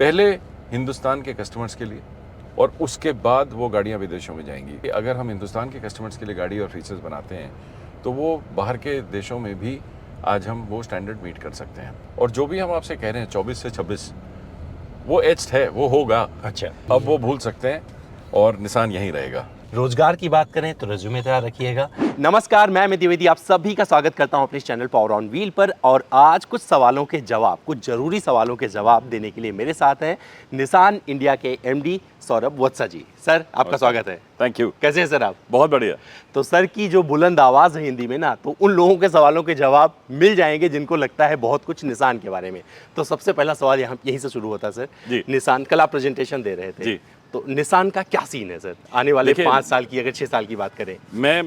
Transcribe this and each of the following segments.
पहले हिंदुस्तान के कस्टमर्स के लिए और उसके बाद वो गाड़ियाँ विदेशों में जाएंगी। अगर हम हिंदुस्तान के कस्टमर्स के लिए गाड़ी और फीचर्स बनाते हैं तो वो बाहर के देशों में भी आज हम वो स्टैंडर्ड मीट कर सकते हैं। और जो भी हम आपसे कह रहे हैं 24 से 26 वो एज्ड है, वो होगा। अच्छा, अब वो भूल सकते हैं और निसान यहीं रहेगा। रोजगार की बात करें तो रेज्यूमे तैयार रखिएगा। नमस्कार, मैं अमित द्विवेदी आप सभी का स्वागत करता हूं अपने चैनल पावर ऑन व्हील पर। और आज कुछ सवालों के जवाब, कुछ जरूरी सवालों के जवाब देने के लिए मेरे साथ हैं निसान इंडिया के एमडी सौरभ वत्सा जी। सर, आपका स्वागत है। Thank you. कैसे हैं सर आप? बहुत बढ़िया। तो सर की जो बुलंद आवाज़ है हिंदी में ना, तो उन लोगों के सवालों के जवाब मिल जाएंगे जिनको लगता है बहुत कुछ निसान के बारे में। तो सबसे पहला सवाल यहाँ यहीं से शुरू होता है सर जी। निसान, कल आप प्रेजेंटेशन दे रहे थे जी। तो निसान का क्या सीन है सर आने वाले 5 साल की, अगर 6 साल की बात करें? मैं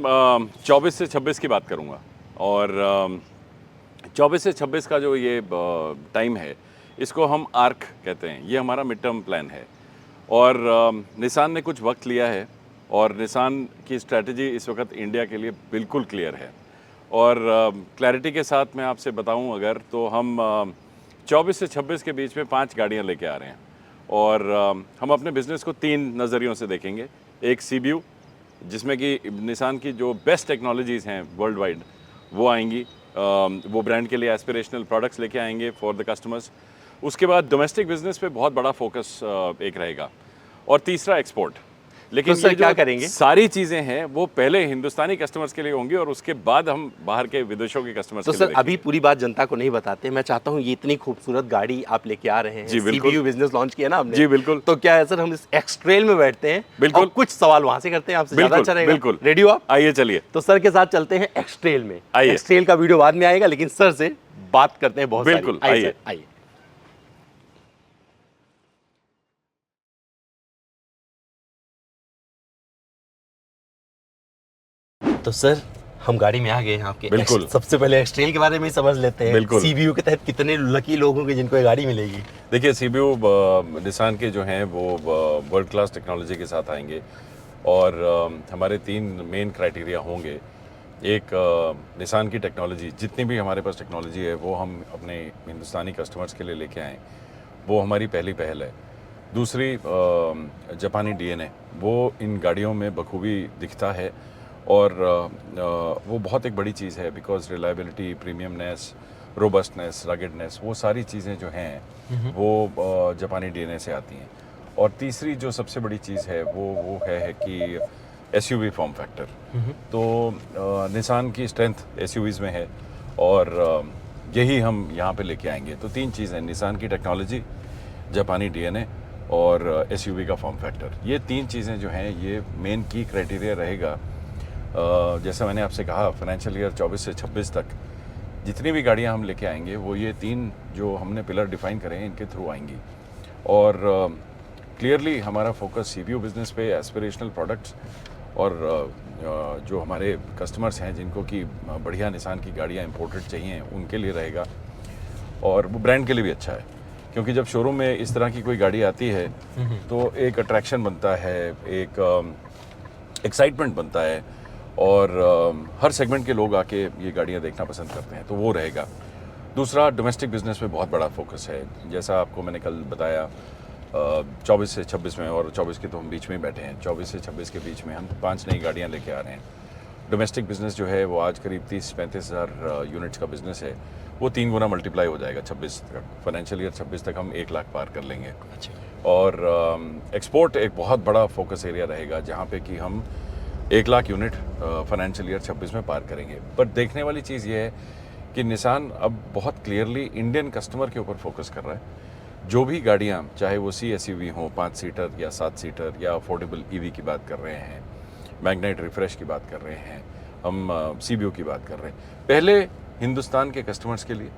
24 से 26 की बात करूंगा। और 24 से 26 का जो ये टाइम है, इसको हम आर्क कहते हैं। ये हमारा मिड टर्म प्लान है और निसान ने कुछ वक्त लिया है और निसान की स्ट्रैटेजी इस वक्त इंडिया के लिए बिल्कुल क्लियर है। और क्लैरिटी के साथ मैं आपसे बताऊं अगर, तो हम 24 से 26 के बीच में 5 गाड़ियां लेके आ रहे हैं। और हम अपने बिज़नेस को 3 नज़रियों से देखेंगे। एक सीबीयू, जिसमें कि निसान की जो बेस्ट टेक्नोलॉजीज़ हैं वर्ल्ड वाइड वो आएंगी। वो ब्रांड के लिए एस्पिरेशनल प्रोडक्ट्स लेके आएंगे फॉर द कस्टमर्स। उसके बाद डोमेस्टिक बिजनेस पे बहुत बड़ा फोकस एक रहेगा। और तीसरा एक्सपोर्ट। लेकिन तो सर ये क्या जो करेंगे? सारी चीज़ें हैं वो पहले हिंदुस्तानी कस्टमर्स के लिए होंगी और उसके बाद हम बाहर के विदेशों के कस्टमर्स तो के लिए सर अभी पूरी बात जनता को नहीं बताते। मैं चाहता हूँ ये इतनी खूबसूरत गाड़ी आप लेके आ रहे हैं, जी, बिल्कुल। सीबीयू बिजनेस लॉन्च किया ना आपने। जी, बिल्कुल। तो क्या है सर, हम इस एक्सट्रेल में बैठते हैं बिल्कुल। और कुछ सवाल वहां से करते हैं आपसे, ज्यादा अच्छा रहेगा? बिल्कुल। रेडी हो आप? आइए चलिए। तो सर के साथ चलते हैं एक्सट्रेल में। आइए। एक्सट्रेल का वीडियो बाद में आएगा, लेकिन सर से बात करते हैं बहुत सारी। बिल्कुल, आइए आइए। सर, आइए। तो सर हम गाड़ी में आ गए हैं आपके। बिल्कुल। सबसे पहले एक्सट्रेल के बारे में ही समझ लेते हैं। बिल्कुल। सीबीयू के तहत कितने लकी लोग होंगे जिनको ये गाड़ी मिलेगी? देखिए, सीबीयू निसान के जो हैं वो वर्ल्ड क्लास टेक्नोलॉजी के साथ आएंगे और हमारे 3 मेन क्राइटेरिया होंगे। एक, निसान की टेक्नोलॉजी, जितनी भी हमारे पास टेक्नोलॉजी है वो हम अपने हिंदुस्तानी कस्टमर्स के लिए लेके आएँ, वो हमारी पहली पहल है। दूसरी, जापानी डीएनए वो इन गाड़ियों में बखूबी दिखता है और वो बहुत एक बड़ी चीज़ है, because reliability, premiumness, robustness, ruggedness, वो सारी चीज़ें जो हैं वो जापानी डीएनए से आती हैं। और तीसरी जो सबसे बड़ी चीज़ है वो है कि एसयूवी फॉर्म फैक्टर। तो निसान की स्ट्रेंथ एसयूवीज़ में है और यही हम यहाँ पे लेके आएंगे। तो 3 चीज़ें, निसान की टेक्नोलॉजी, जापानी डीएनए और एसयूवी का फॉर्म फैक्टर। ये 3 चीज़ें जो हैं ये मेन की क्राइटेरिया रहेगा। जैसा मैंने आपसे कहा, फाइनेंशियल ईयर 24 से 26 तक जितनी भी गाड़ियां हम लेके आएंगे वो ये 3 जो हमने पिलर डिफाइन करे हैं इनके थ्रू आएंगी। और क्लियरली हमारा फोकस सीबीयू बिजनेस पे, एस्पिरेशनल प्रोडक्ट्स और जो हमारे कस्टमर्स हैं जिनको कि बढ़िया निसान की गाड़ियां इंपोर्टेड चाहिए उनके लिए रहेगा। और वो ब्रांड के लिए भी अच्छा है, क्योंकि जब शोरूम में इस तरह की कोई गाड़ी आती है तो एक अट्रैक्शन बनता है, एक एक्साइटमेंट बनता है और हर सेगमेंट के लोग आके ये गाड़ियाँ देखना पसंद करते हैं, तो वो रहेगा। दूसरा, डोमेस्टिक बिजनेस पे बहुत बड़ा फोकस है। जैसा आपको मैंने कल बताया, 24 से 26 में, और 24 के तो हम बीच में ही बैठे हैं, 24 से 26 के बीच में हम 5 नई गाड़ियाँ लेके आ रहे हैं। डोमेस्टिक बिजनेस जो है वो आज करीब 30-35 हज़ार यूनिट्स का बिजनेस है, वो 3 गुना मल्टीप्लाई हो जाएगा 26 तक। फाइनेंशियल ईयर 26 तक हम 1 लाख पार कर लेंगे। अच्छा। और एक्सपोर्ट एक बहुत बड़ा फोकस एरिया रहेगा, जहाँ पे कि हम 1 लाख यूनिट फाइनेंशियल ईयर 26 में पार करेंगे। पर देखने वाली चीज़ ये है कि निसान अब बहुत क्लियरली इंडियन कस्टमर के ऊपर फोकस कर रहा है। जो भी गाड़ियाँ, चाहे वो CSUV हों, 5 सीटर या 7 सीटर, या अफोर्डेबल EV की बात कर रहे हैं, मैग्नाइट रिफ्रेश की बात कर रहे हैं, हम सीबीयू की बात कर रहे हैं, पहले हिंदुस्तान के कस्टमर्स के लिए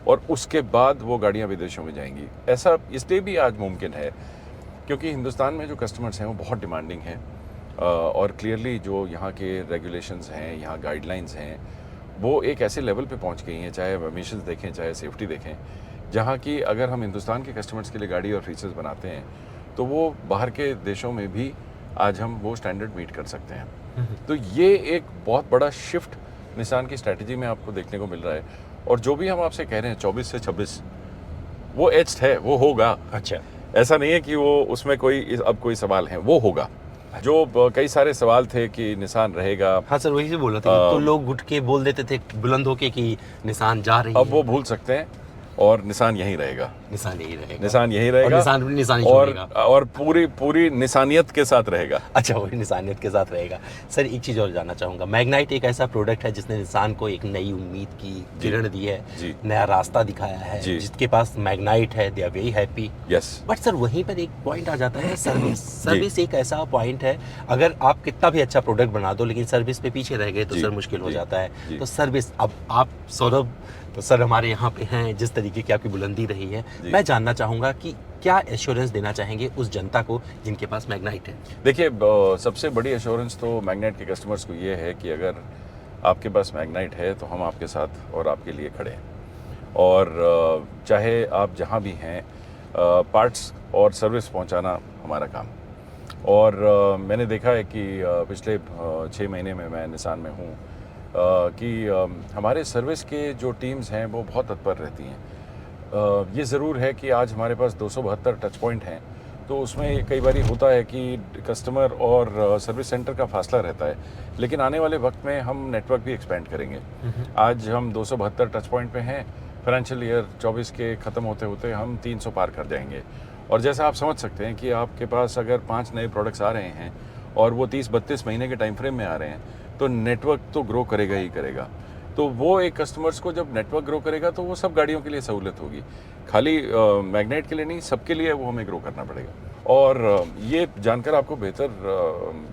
और उसके बाद वो गाड़ियाँ विदेशों में जाएंगी। ऐसा इसलिए भी आज मुमकिन है क्योंकि हिंदुस्तान में जो कस्टमर्स हैं वो बहुत डिमांडिंग हैं और क्लियरली जो यहाँ के रेगुलेशंस हैं, यहाँ गाइडलाइंस हैं, वो एक ऐसे लेवल पे पहुँच गई हैं, चाहे एमिशंस देखें, चाहे सेफ्टी देखें, जहाँ की अगर हम हिंदुस्तान के कस्टमर्स के लिए गाड़ी और फीचर्स बनाते हैं तो वो बाहर के देशों में भी आज हम वो स्टैंडर्ड मीट कर सकते हैं। तो ये एक बहुत बड़ा शिफ्ट निसान की स्ट्रैटेजी में आपको देखने को मिल रहा है। और जो भी हम आपसे कह रहे हैं 24 से 26 वो एज्ड है, वो होगा। अच्छा। ऐसा नहीं है कि वो उसमें अब कोई सवाल है, वो होगा। जो कई सारे सवाल थे कि निसान रहेगा, हाँ सर, वही से बोल रहा था। तो लोग उठ के बोल देते थे बुलंद होके कि निसान जा रही अब है। वो भूल सकते हैं और निसान यहीं रहेगा। निसान यही रहेगा। निसान यही रहेगा और निसान ही और छोड़ेगा। और पूरी निसानियत के साथ रहेगा। अच्छा, वही निसानियत के साथ रहेगा। सर एक चीज़ और जानना चाहूँगा, मैग्नाइट एक ऐसा प्रोडक्ट है जिसने इंसान को एक नई उम्मीद की किरण दी है, जी। नया रास्ता दिखाया है। जी। जिसके पास मैग्नाइट है, they are very happy. Yes. But sir वहीं पर एक पॉइंट आ जाता है, सर्विस एक ऐसा पॉइंट है, अगर आप कितना भी अच्छा प्रोडक्ट बना दो लेकिन सर्विस पे पीछे रह गए तो जी, सर मुश्किल हो जी, जाता है। जी। तो सर्विस, अब आप सौरभ तो सर हमारे यहाँ पे हैं, जिस तरीके की आपकी बुलंदी रही है, जी। मैं जानना चाहूँगा कि क्या एश्योरेंस देना चाहेंगे उस जनता को जिनके पास मैग्नाइट है? देखिए, सबसे बड़ी एश्योरेंस तो मैग्नाइट के कस्टमर्स को ये है कि अगर आपके पास मैग्नाइट है तो हम आपके साथ और आपके लिए खड़े हैं। और चाहे आप जहाँ भी हैं, पार्ट्स और सर्विस पहुँचाना हमारा काम। और मैंने देखा है कि पिछले 6 महीने में मैं निसान में हूँ कि हमारे सर्विस के जो टीम्स हैं वो बहुत तत्पर रहती हैं। ये ज़रूर है कि आज हमारे पास 272 टच पॉइंट हैं, तो उसमें कई बार होता है कि कस्टमर और सर्विस सेंटर का फासला रहता है, लेकिन आने वाले वक्त में हम नेटवर्क भी एक्सपेंड करेंगे। आज हम 272 टच पॉइंट पे हैं, फाइनेंशियल ईयर 24 के ख़त्म होते होते हम 300 पार कर जाएंगे। और जैसा आप समझ सकते हैं कि आपके पास अगर 5 नए प्रोडक्ट्स आ रहे हैं और वो 30-32 महीने के टाइम फ्रेम में आ रहे हैं, तो नेटवर्क तो ग्रो करेगा ही करेगा। तो वो एक कस्टमर्स को जब नेटवर्क ग्रो करेगा तो वो सब गाड़ियों के लिए सहूलियत होगी, खाली मैग्नेट के लिए नहीं, सबके लिए वो हमें ग्रो करना पड़ेगा। और ये जानकर आपको बेहतर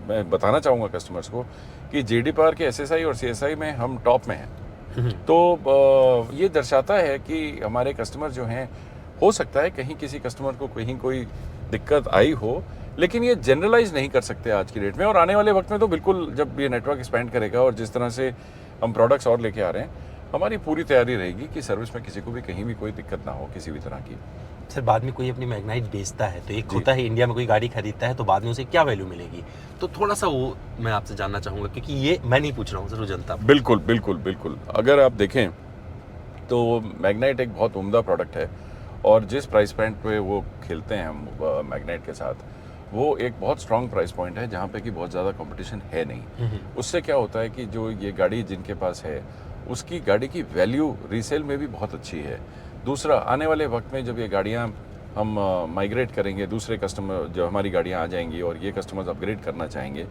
मैं बताना चाहूँगा कस्टमर्स को कि जेडी पावर के एसएसआई और सीएसआई में हम टॉप में हैं। तो ये दर्शाता है कि हमारे कस्टमर जो हैं, हो सकता है कहीं किसी कस्टमर को कहीं कोई दिक्कत आई हो, लेकिन ये जनरलाइज नहीं कर सकते आज की डेट में। और आने वाले वक्त में तो बिल्कुल, जब ये नेटवर्क एक्सपेंड करेगा और जिस तरह से हम प्रोडक्ट्स और लेके आ रहे हैं, हमारी पूरी तैयारी रहेगी कि सर्विस में किसी को भी कहीं भी कोई दिक्कत ना हो किसी भी तरह की। सर बाद में कोई अपनी मैग्नाइट बेचता है तो एक होता है, इंडिया में कोई गाड़ी खरीदता है तो बाद में उसे क्या वैल्यू मिलेगी, तो थोड़ा सा वो मैं आपसे जानना चाहूँगा, क्योंकि ये मैं नहीं पूछ रहा हूँ सर, वो जनता। बिल्कुल बिल्कुल बिल्कुल। अगर आप देखें तो मैग्नाइट एक बहुत उम्दा प्रोडक्ट है और जिस प्राइस पॉइंट पे वो खेलते हैं हम मैग्नाइट के साथ, वो एक बहुत स्ट्रॉन्ग प्राइस पॉइंट है जहाँ पे कि बहुत ज़्यादा कंपटीशन है नहीं। उससे क्या होता है कि जो ये गाड़ी जिनके पास है, उसकी गाड़ी की वैल्यू रीसेल में भी बहुत अच्छी है। दूसरा, आने वाले वक्त में जब ये गाड़ियाँ हम माइग्रेट करेंगे, दूसरे कस्टमर जो हमारी गाड़ियाँ आ जाएंगी और ये कस्टमर्स अपग्रेड करना चाहेंगे,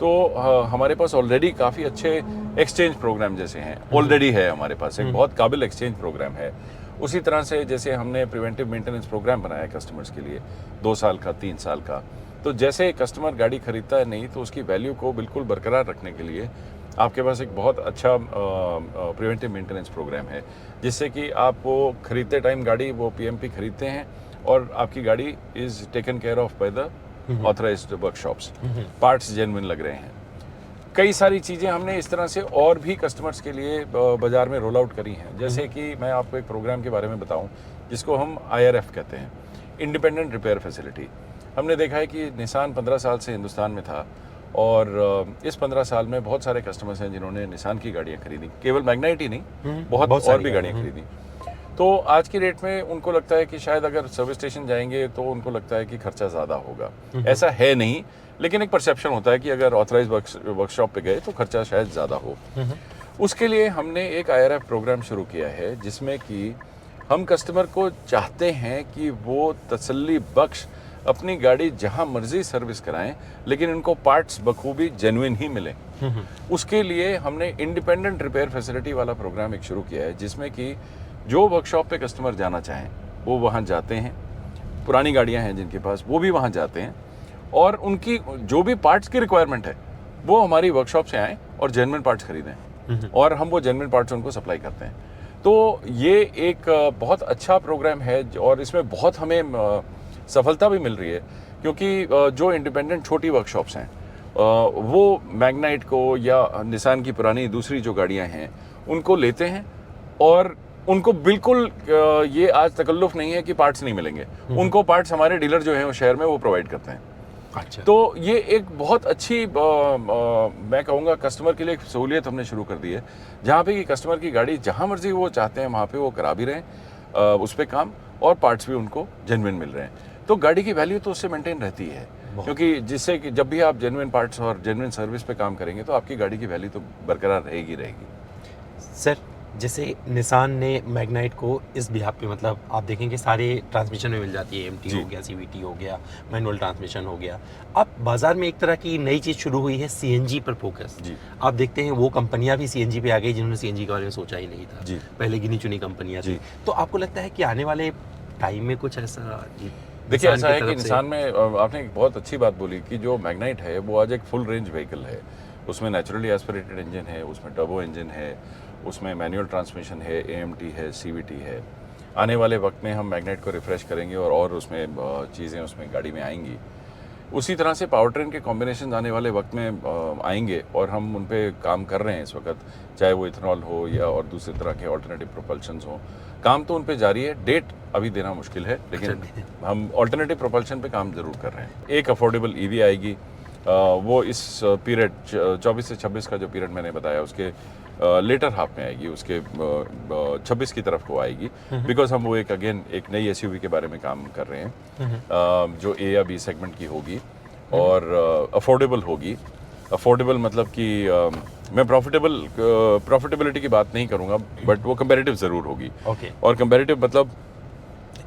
तो हमारे पास ऑलरेडी काफ़ी अच्छे एक्सचेंज प्रोग्राम जैसे हैं, ऑलरेडी है हमारे पास एक बहुत काबिल एक्सचेंज प्रोग्राम है। उसी तरह से जैसे हमने प्रिवेंटिव मेंटेनेंस प्रोग्राम बनाया है कस्टमर्स के लिए 2 साल का, 3 साल का। तो जैसे कस्टमर गाड़ी खरीदता है नहीं, तो उसकी वैल्यू को बिल्कुल बरकरार रखने के लिए आपके पास एक बहुत अच्छा प्रिवेंटिव मेंटेनेंस प्रोग्राम है, जिससे कि आप वो खरीदते टाइम गाड़ी वो पीएमपी खरीदते हैं और आपकी गाड़ी is taken care of by the authorised workshops, parts genuine लग रहे हैं। कई सारी चीज़ें हमने इस तरह से और भी कस्टमर्स के लिए बाज़ार में रोल आउट करी हैं। जैसे कि मैं आपको एक प्रोग्राम के बारे में बताऊं जिसको हम IRF कहते हैं, इंडिपेंडेंट रिपेयर फैसिलिटी। हमने देखा है कि निसान 15 साल से हिंदुस्तान में था और इस 15 साल में बहुत सारे कस्टमर्स हैं जिन्होंने निसान की गाड़ियाँ खरीदी, केवल मैग्नाइट ही नहीं, बहुत और भी गाड़ियाँ खरीदी। तो आज की डेट में उनको लगता है कि शायद अगर सर्विस स्टेशन जाएंगे तो उनको लगता है कि खर्चा ज़्यादा होगा। ऐसा है नहीं, लेकिन एक परसेप्शन होता है कि अगर ऑथराइज वर्कशॉप पे गए तो खर्चा शायद ज़्यादा हो। उसके लिए हमने एक IRF प्रोग्राम शुरू किया है जिसमें कि हम कस्टमर को चाहते हैं कि वो तसल्ली बख्श अपनी गाड़ी जहां मर्जी सर्विस कराएं, लेकिन उनको पार्ट्स बखूबी जेन्युइन ही मिले। उसके लिए हमने इंडिपेंडेंट रिपेयर फैसिलिटी वाला प्रोग्राम एक शुरू किया है, जिसमें कि जो वर्कशॉप पे कस्टमर जाना चाहें वो वहाँ जाते हैं, पुरानी गाड़ियाँ हैं जिनके पास वो भी वहाँ जाते हैं और उनकी जो भी पार्ट्स की रिक्वायरमेंट है वो हमारी वर्कशॉप से आएँ और जेन्युइन पार्ट्स खरीदें और हम वो जेन्युइन पार्ट्स उनको सप्लाई करते हैं। तो ये एक बहुत अच्छा प्रोग्राम है और इसमें बहुत हमें सफलता भी मिल रही है, क्योंकि जो इंडिपेंडेंट छोटी वर्कशॉप्स हैं वो मैग्नाइट को या निसान की पुरानी दूसरी जो गाड़ियाँ हैं उनको लेते हैं और उनको बिल्कुल ये आज तकल्लुफ नहीं है कि पार्ट्स नहीं मिलेंगे, उनको पार्ट्स हमारे डीलर जो हैं उस शहर में वो प्रोवाइड करते हैं। अच्छा। तो ये एक बहुत अच्छी मैं कहूँगा कस्टमर के लिए एक सहूलियत हमने शुरू कर दी है, जहाँ पे कि कस्टमर की गाड़ी जहाँ मर्जी वो चाहते हैं वहाँ पे वो करा भी रहे हैं उस पर काम, और पार्ट्स भी उनको जेन्युइन मिल रहे हैं। तो गाड़ी की वैल्यू तो उससे मेंटेन रहती है, क्योंकि जिससे कि जब भी आप जेन्युइन पार्ट्स और जेन्युइन सर्विस पे काम करेंगे तो आपकी गाड़ी की वैल्यू तो बरकरार रहेगी। सर जैसे निसान ने मैग्नाइट को इस बिहाफ पे, मतलब आप देखेंगे सारे ट्रांसमिशन में मिल जाती है, एमटी जी। हो गया, सीवीटी हो गया, मैनुअल ट्रांसमिशन हो गया। अब बाजार में एक तरह की नई चीज़ शुरू हुई है सीएनजी पर फोकस। जी। आप देखते हैं वो कंपनियां भी सीएनजी पे आ गई जिन्होंने सीएनजी के बारे में सोचा ही नहीं था। जी। पहले गिनी चुनी कंपनियां थी। जी। तो आपको लगता है कि आने वाले टाइम में कुछ ऐसा देखिए, निसान ऐसा की है कि तरफ से- निसान में आपने एक बहुत अच्छी बात बोली कि जो मैग्नाइट है वो आज एक फुल रेंज व्हीकल है। उसमें नेचुरली एस्पिरेटेड इंजन है, उसमें टर्बो इंजन है, उसमें मैनुअल ट्रांसमिशन है, एएमटी है, सीवीटी है। आने वाले वक्त में हम मैग्नाइट को रिफ्रेश करेंगे और उसमें चीज़ें उसमें गाड़ी में आएंगी। उसी तरह से पावर ट्रेन के कॉम्बिनेशन आने वाले वक्त में आएंगे और हम उन पे काम कर रहे हैं इस वक्त, चाहे वो इथेनॉल हो या और दूसरे तरह के ऑल्टरनेटिव प्रोपल्शंस हो। काम तो उन पे जारी है, डेट अभी देना मुश्किल है, लेकिन हम ऑल्टरनेटिव प्रोपल्शन पे काम जरूर कर रहे हैं। एक अफोर्डेबल ईवी आएगी, वो इस पीरियड 24 से 26 का जो पीरियड मैंने बताया उसके लेटर हाफ में आएगी, उसके 26 की तरफ को आएगी, बिकॉज हम वो एक नई एसयूवी के बारे में काम कर रहे हैं जो ए या बी सेगमेंट की होगी और अफोर्डेबल होगी। अफोर्डेबल मतलब कि मैं प्रॉफिटेबिलिटी की बात नहीं करूंगा, बट वो कंपैरेटिव ज़रूर होगी। ओके। और कंपैरेटिव मतलब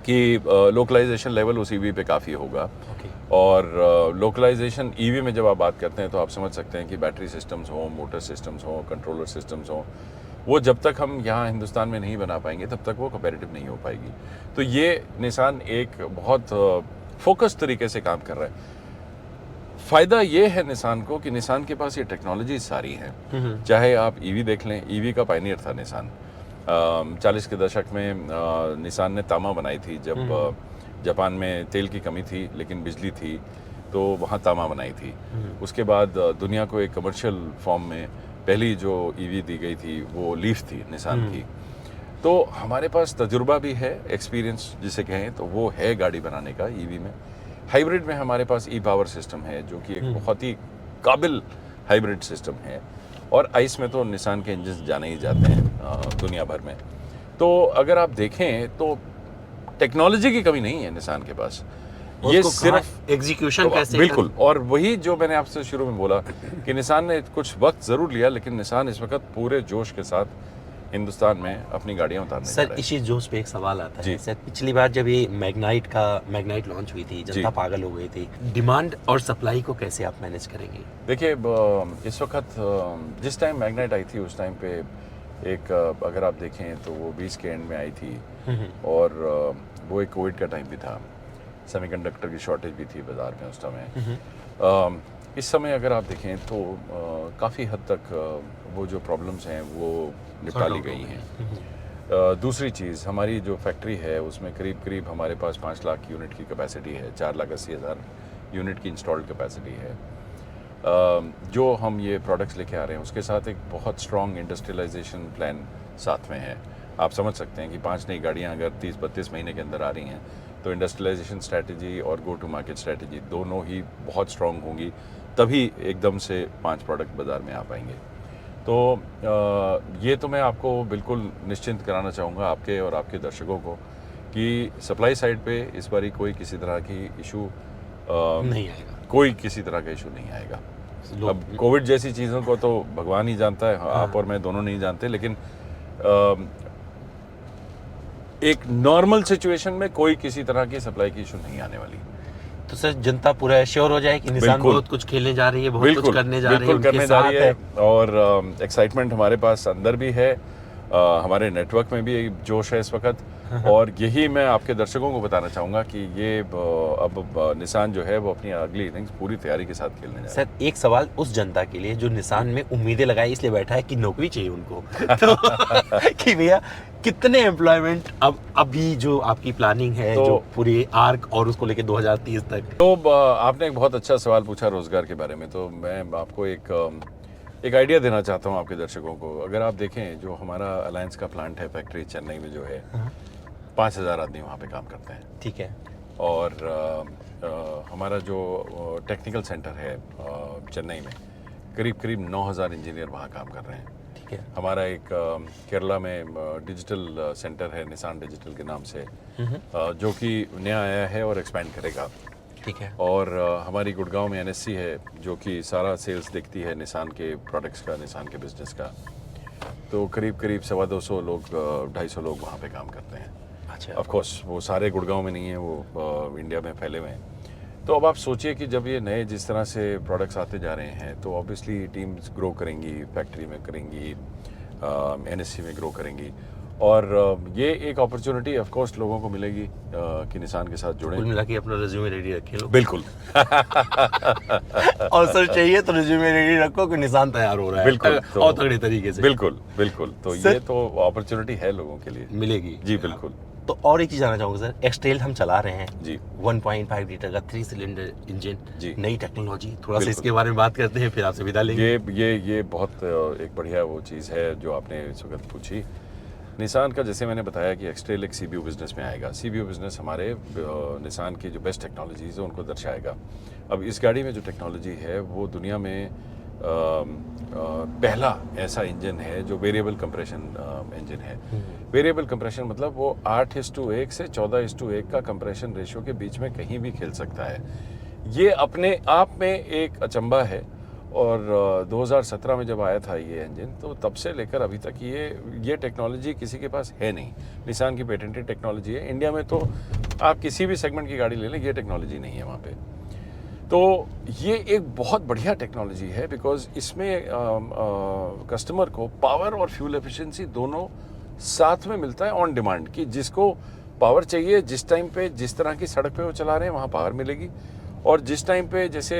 कि लोकलाइजेशन लेवल उस ईवी पे काफ़ी होगा। ओके। और लोकलाइजेशन ईवी में जब आप बात करते हैं तो आप समझ सकते हैं कि बैटरी सिस्टम्स हों, मोटर सिस्टम्स हों, कंट्रोलर सिस्टम्स हों, वो जब तक हम यहाँ हिंदुस्तान में नहीं बना पाएंगे तब तक वो कंपैरेटिव नहीं हो पाएगी। तो ये निसान एक बहुत फोकस तरीके से काम कर रहा है। फ़ायदा ये है निसान को कि निसान के पास ये टेक्नोलॉजी सारी हैं। चाहे आप ईवी देख लें, ईवी का पायनियर था निसान। 40 के दशक में निसान ने तामा बनाई थी, जब जापान में तेल की कमी थी लेकिन बिजली थी, तो वहाँ तामा बनाई थी। उसके बाद दुनिया को एक कमर्शियल फॉर्म में पहली जो ईवी दी गई थी वो लीफ थी निसान की। तो हमारे पास तजुर्बा भी है, एक्सपीरियंस जिसे कहें तो वो है गाड़ी बनाने का ईवी में। हाइब्रिड में हमारे पास ई पावर सिस्टम है जो कि एक बहुत ही काबिल हाइब्रिड सिस्टम है, और आइस में तो निसान के इंजन जाने ही जाते हैं दुनिया भर में। तो अगर आप देखें तो टेक्नोलॉजी की कमी नहीं है निसान के पास, ये सिर्फ एग्जीक्यूशन कैसे बिल्कुल। और वही जो मैंने आपसे शुरू में बोला कि निसान ने कुछ वक्त ज़रूर लिया, लेकिन निसान इस वक्त पूरे जोश के साथ हिंदुस्तान में अपनी गाड़ियाँ उतारने जा सर रहे हैं। इसी जोश पे एक सवाल आता है जी। सर, पिछली बार जब ये मैग्नाइट लॉन्च हुई थी, जनता जी। पागल हो गई थी। डिमांड और सप्लाई को कैसे आप मैनेज करेंगे? देखिए, इस वक्त जिस टाइम मैग्नाइट आई थी उस टाइम पे एक अगर आप देखें तो वो 20 के एंड में आई थी, और वो एक कोविड का टाइम भी था, सेमीकंडक्टर की शॉर्टेज भी थी बाज़ार में उस समय। इस समय अगर आप देखें तो काफ़ी हद तक वो जो प्रॉब्लम्स हैं वो निपटा ली गई हैं। दूसरी चीज़, हमारी जो फैक्ट्री है उसमें करीब करीब हमारे पास 5 लाख यूनिट की कैपेसिटी है, 4,80,000 यूनिट की इंस्टॉल्ड कैपेसिटी है। जो हम ये प्रोडक्ट्स लेके आ रहे हैं उसके साथ एक बहुत स्ट्रॉन्ग इंडस्ट्रियलाइजेशन प्लान साथ में है। आप समझ सकते हैं कि 5 नई गाड़ियाँ अगर 30-32 महीने के अंदर आ रही हैं तो इंडस्ट्रियलाइजेशन स्ट्रैटेजी और गो टू मार्केट स्ट्रैटेजी दोनों ही बहुत स्ट्रॉन्ग होंगी, तभी एकदम से 5 प्रोडक्ट बाज़ार में आ पाएंगे। तो ये तो मैं आपको बिल्कुल निश्चिंत कराना चाहूँगा आपके और आपके दर्शकों को कि सप्लाई साइड पे इस बारी कोई किसी तरह की इशू नहीं आएगा, कोई किसी तरह का इशू नहीं आएगा। अब कोविड जैसी चीज़ों को तो भगवान ही जानता है, आप और मैं दोनों नहीं जानते, लेकिन एक नॉर्मल सिचुएशन में कोई किसी तरह की सप्लाई की इशू नहीं आने वाली। तो सर जनता पूरा श्योर हो जाए कि निसान बिल्कुल। बहुत कुछ खेलने जा रही है, बहुत कुछ करने जा रही है, बिल्कुल करने उनके जा साथ रही है, और एक्साइटमेंट हमारे पास अंदर भी है, हमारे नेटवर्क में भी जोश है इस वक्त। और यही मैं आपके दर्शकों को बताना चाहूँगा कि ये अब निसान जो है वो अपनी अगली इनिंग्स पूरी तैयारी के साथ खेलने जा रहा है। सर एक सवाल उस जनता के लिए जो निसान में उम्मीदें लगाई इसलिए बैठा है कि नौकरी चाहिए उनको तो कि भैया कितने एम्प्लॉयमेंट अब अभी जो आपकी प्लानिंग है तो- जो पूरी आर्क और उसको लेके 2030 तक? तो आपने एक बहुत अच्छा सवाल पूछा रोज़गार के बारे में, तो मैं आपको एक आइडिया देना चाहता हूँ आपके दर्शकों को। अगर आप देखें जो हमारा अलायंस का प्लांट है, फैक्ट्री चेन्नई में जो है, 5,000 आदमी वहाँ पे काम करते हैं। ठीक है। और हमारा जो टेक्निकल सेंटर है चेन्नई में, करीब करीब 9,000 इंजीनियर वहाँ काम कर रहे हैं। ठीक है। हमारा एक केरला में डिजिटल सेंटर है निसान डिजिटल के नाम से, जो कि नया आया है और एक्सपैंड करेगा। ठीक है। और हमारी गुड़गांव में एनएससी है जो कि सारा सेल्स देखती है निसान के प्रोडक्ट्स का, निसान के बिजनेस का। तो करीब 250 लोग 250 लोग वहाँ पे काम करते हैं। अच्छा। ऑफ कोर्स वो सारे गुड़गांव में नहीं है, वो इंडिया में फैले हुए हैं। तो अब आप सोचिए कि जब ये नए जिस तरह से प्रोडक्ट्स आते जा रहे हैं तो ऑब्वियसली टीम्स ग्रो करेंगी, फैक्ट्री में करेंगी, एनएससी में ग्रो करेंगी। और ये एक अपॉर्चुनिटी ऑफ कोर्स लोगों को मिलेगी कि निसान के साथ जुड़ें। कुल मिला के अपना रिज्यूमे रेडी रखे लो। बिल्कुल। और सर चाहिए तो रिज्यूमे रेडी रखो कि निसान तैयार हो रहा है। बिल्कुल। और तगड़े तरीके से। बिल्कुल बिल्कुल। तो सर, ये तो अपॉर्चुनिटी है लोगों के लिए, मिलेगी जी बिल्कुल। तो और एक चीज जानना चाहूंगा सर, एक्सट्रेल हम चला रहे हैं जी। 1.5 लीटर का 3 सिलेंडर इंजन, जी। नई टेक्नोलॉजी, थोड़ा सा बिल्कुल। इसके बारे में बात करते हैं फिर आपसे विदा लेंगे। ये बहुत एक बढ़िया वो चीज़ है जो आपने इस वक्त पूछी। निसान का जैसे मैंने बताया कि एक्सट्रेल एक सीबीयू बिजनेस में आएगा। सीबीयू बिजनेस हमारे निसान की जो बेस्ट टेक्नोलॉजीज है उनको दर्शाएगा। अब इस गाड़ी में जो टेक्नोलॉजी है वो दुनिया में पहला ऐसा इंजन है जो वेरिएबल कंप्रेशन इंजन है। वेरिएबल कंप्रेशन मतलब वो 8:1 से 14:1 का कंप्रेशन रेशियो के बीच में कहीं भी खेल सकता है। ये अपने आप में एक अचंबा है। और 2017 में जब आया था ये इंजन तो तब से लेकर अभी तक ये टेक्नोलॉजी किसी के पास है नहीं। निसान की पेटेंटेड टेक्नोलॉजी है। इंडिया में तो आप किसी भी सेगमेंट की गाड़ी ले लें, ये टेक्नोलॉजी नहीं है वहाँ पे। तो ये एक बहुत बढ़िया टेक्नोलॉजी है बिकॉज इसमें कस्टमर को पावर और फ्यूल एफिशिएंसी दोनों साथ में मिलता है ऑन डिमांड, कि जिसको पावर चाहिए जिस टाइम पे जिस तरह की सड़क पे वो चला रहे हैं वहाँ पावर मिलेगी, और जिस टाइम पे जैसे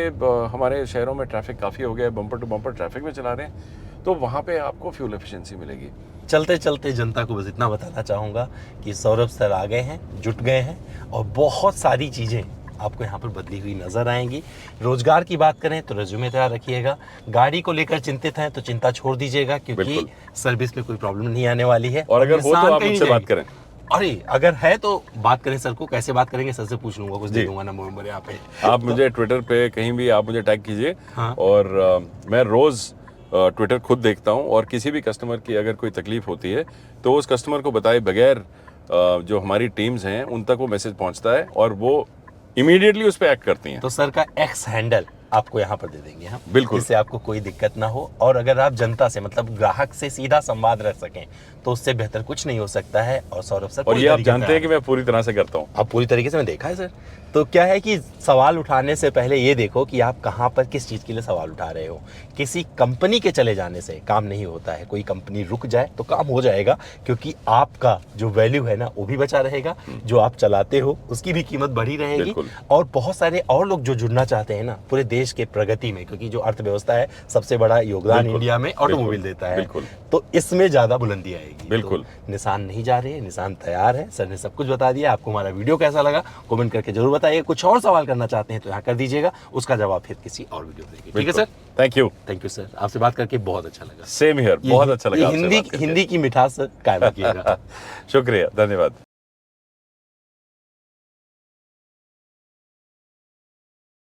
हमारे शहरों में ट्रैफिक काफ़ी हो गया, बम्पर टू बम्पर ट्रैफिक में चला रहे हैं तो वहाँ पे आपको फ्यूल एफिशिएंसी मिलेगी। चलते चलते जनता को बस इतना बताना चाहूँगा कि सौरभ सर आ गए हैं, जुट गए हैं, और बहुत सारी चीज़ें आपको यहाँ पर बदली हुई नजर आएंगी। रोजगार की बात करें तो रेज्यूमे तैयार रखिएगा। गाड़ी को लेकर चिंतित हैं तो चिंता छोड़ दीजिएगा, क्योंकि सर्विस में कोई प्रॉब्लम नहीं आने वाली है। और अगर हो तो आप मुझसे बात करें। अरे अगर है तो बात करें। सर को कैसे बात करेंगे? सर से पूछ लूंगा, कुछ दे दूंगा नंबर यहाँ पे। आप मुझे ट्विटर पे कहीं भी आप मुझे टैग कीजिए। हाँ। और मैं रोज ट्विटर खुद देखता हूँ, और किसी भी कस्टमर की अगर कोई तकलीफ होती है तो उस कस्टमर को बताए बगैर जो हमारी टीम्स हैं उन तक वो मैसेज पहुँचता है और वो इमीडिएटली उस पर एक्ट करती हैं। तो सर का एक्स हैंडल आपको यहाँ पर दे देंगे हम, बिल्कुल, जिससे आपको कोई दिक्कत ना हो। और अगर आप जनता से मतलब ग्राहक से सीधा संवाद रख सकें तो उससे बेहतर कुछ नहीं हो सकता है। और सौरभ सर, और ये आप जानते हैं कि मैं पूरी तरह से करता हूँ। आप पूरी तरीके से, मैं देखा है सर। तो क्या है कि सवाल उठाने से पहले ये देखो कि आप कहाँ पर किस चीज़ के लिए सवाल उठा रहे हो। किसी कंपनी के चले जाने से काम नहीं होता है। कोई कंपनी रुक जाए तो काम हो जाएगा, क्योंकि आपका जो वैल्यू है ना वो भी बचा रहेगा, जो आप चलाते हो उसकी भी कीमत बढ़ी रहेगी। और बहुत सारे और लोग जो जुड़ना चाहते हैं ना पूरे देश के प्रगति में, क्योंकि जो अर्थव्यवस्था है सबसे बड़ा योगदान इंडिया में ऑटोमोबाइल देता है, तो इसमें ज़्यादा बुलंदी आएगी। बिल्कुल। तो निसान नहीं जा रही है, निसान तैयार है। सर ने सब कुछ बता दिया। आपको हमारा वीडियो कैसा लगा कमेंट करके जरूर बताइए। कुछ और सवाल करना चाहते हैं तो यहाँ कर दीजिएगा, उसका जवाब फिर किसी और वीडियो में देंगे। ठीक है सर? Thank you sir. आपसे बात करके बहुत अच्छा लगा। सेम हियर, बहुत अच्छा लगा। हिंदी की मिठास कायम रखिएगा। शुक्रिया, धन्यवाद।